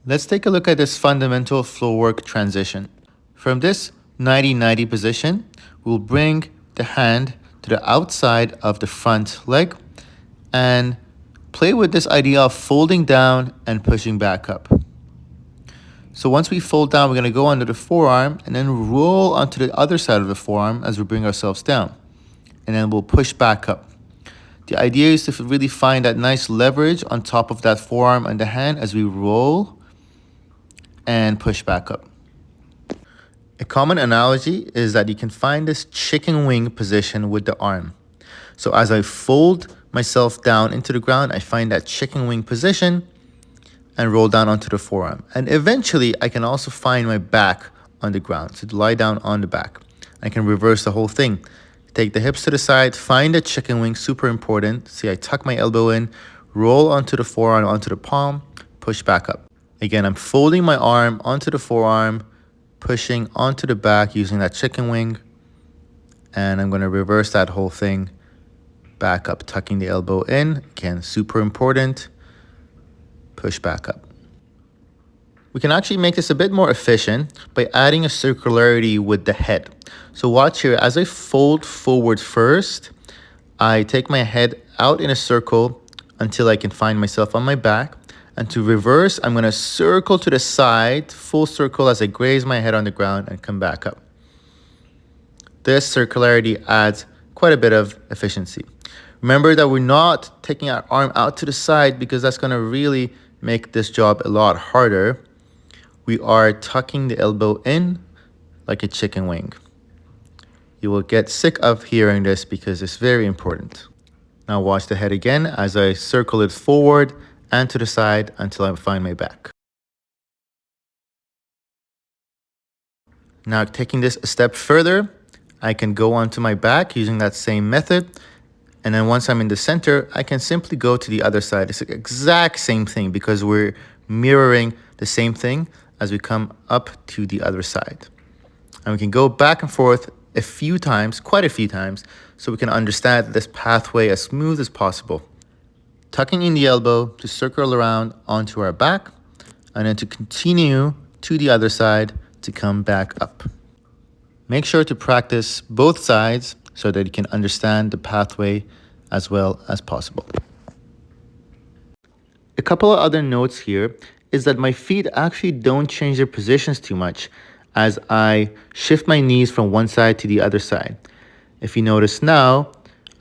Let's take a look at this fundamental floor work transition. From this 90-90 position, we'll bring the hand to the outside of the front leg and play with this idea of folding down and pushing back up. So once we fold down, we're going to go under the forearm and then roll onto the other side of the forearm as we bring ourselves down. And then we'll push back up. The idea is to really find that nice leverage on top of that forearm and the hand as we roll and push back up. A common analogy is that you can find this chicken wing position with the arm. So as I fold myself down into the ground, I find that chicken wing position and roll down onto the forearm. And eventually I can also find my back on the ground, so to lie down on the back. I can reverse the whole thing. Take the hips to the side, find the chicken wing, super important. See, I tuck my elbow in, roll onto the forearm, onto the palm, push back up. Again, I'm folding my arm onto the forearm, pushing onto the back using that chicken wing, and I'm going to reverse that whole thing back up, tucking the elbow in. Again, super important. Push back up. We can actually make this a bit more efficient by adding a circularity with the head. So watch here, as I fold forward first, I take my head out in a circle until I can find myself on my back. And to reverse, I'm going to circle to the side, full circle as I graze my head on the ground and come back up. This circularity adds quite a bit of efficiency. Remember that we're not taking our arm out to the side because that's going to really make this job a lot harder. We are tucking the elbow in like a chicken wing. You will get sick of hearing this because it's very important. Now watch the head again as I circle it forward and to the side until I find my back. Now taking this a step further, I can go onto my back using that same method. And then once I'm in the center, I can simply go to the other side. It's the exact same thing because we're mirroring the same thing as we come up to the other side. And we can go back and forth a few times, quite a few times, so we can understand this pathway as smooth as possible. Tucking in the elbow to circle around onto our back, and then to continue to the other side to come back up. Make sure to practice both sides so that you can understand the pathway as well as possible. A couple of other notes here is that my feet actually don't change their positions too much as I shift my knees from one side to the other side. If you notice now,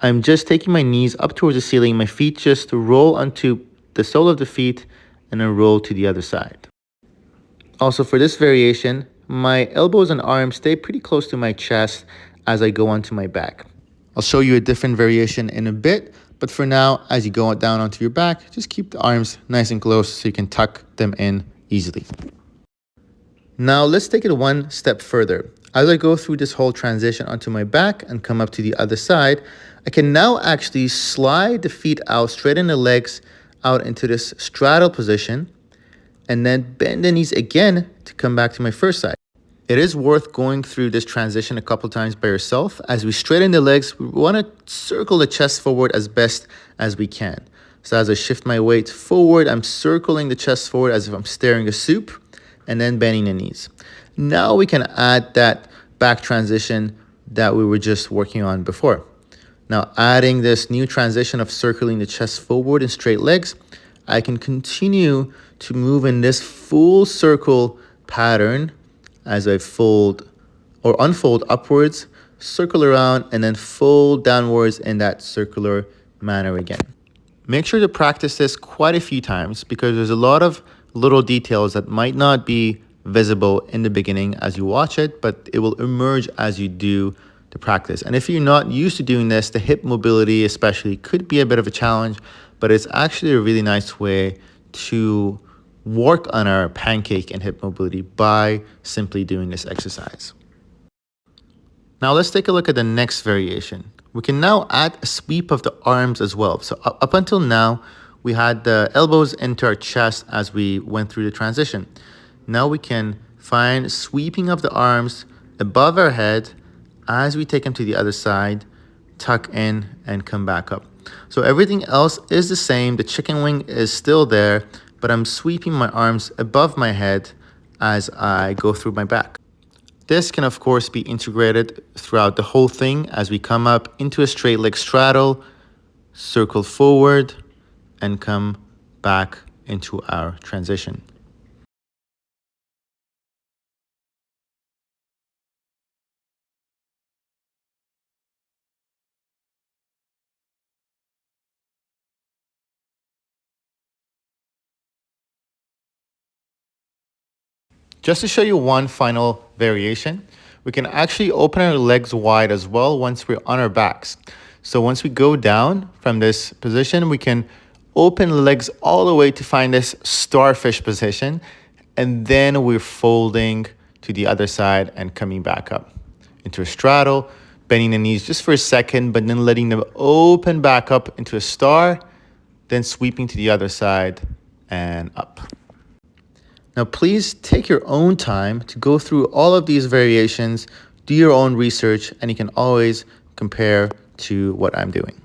I'm just taking my knees up towards the ceiling, my feet just roll onto the sole of the feet and then roll to the other side. Also for this variation, my elbows and arms stay pretty close to my chest as I go onto my back. I'll show you a different variation in a bit, but for now, as you go down onto your back, just keep the arms nice and close so you can tuck them in easily. Now let's take it one step further. As I go through this whole transition onto my back and come up to the other side, I can now actually slide the feet out, straighten the legs out into this straddle position, and then bend the knees again to come back to my first side. It is worth going through this transition a couple times by yourself. As we straighten the legs, we want to circle the chest forward as best as we can. So as I shift my weight forward, I'm circling the chest forward as if I'm stirring a soup, and then bending the knees. Now we can add that back transition that we were just working on before. Now adding this new transition of circling the chest forward in straight legs, I can continue to move in this full circle pattern as I fold or unfold upwards, circle around, and then fold downwards in that circular manner again. Make sure to practice this quite a few times because there's a lot of little details that might not be visible in the beginning as you watch it, but it will emerge as you do the practice. And if you're not used to doing this, the hip mobility especially could be a bit of a challenge, but it's actually a really nice way to work on our pancake and hip mobility by simply doing this exercise. Now let's take a look at the next variation. We can now add a sweep of the arms as well. So up until now, we had the elbows into our chest as we went through the transition. Now we can find sweeping of the arms above our head as we take them to the other side, tuck in and come back up. So everything else is the same. The chicken wing is still there, but I'm sweeping my arms above my head as I go through my back. This can of course be integrated throughout the whole thing as we come up into a straight leg straddle, circle forward, and come back into our transition. Just to show you one final variation, we can actually open our legs wide as well once we're on our backs. So once we go down from this position, we can open the legs all the way to find this starfish position, and then we're folding to the other side and coming back up into a straddle, bending the knees just for a second, but then letting them open back up into a star, then sweeping to the other side and up. Now, please take your own time to go through all of these variations, do your own research, and you can always compare to what I'm doing.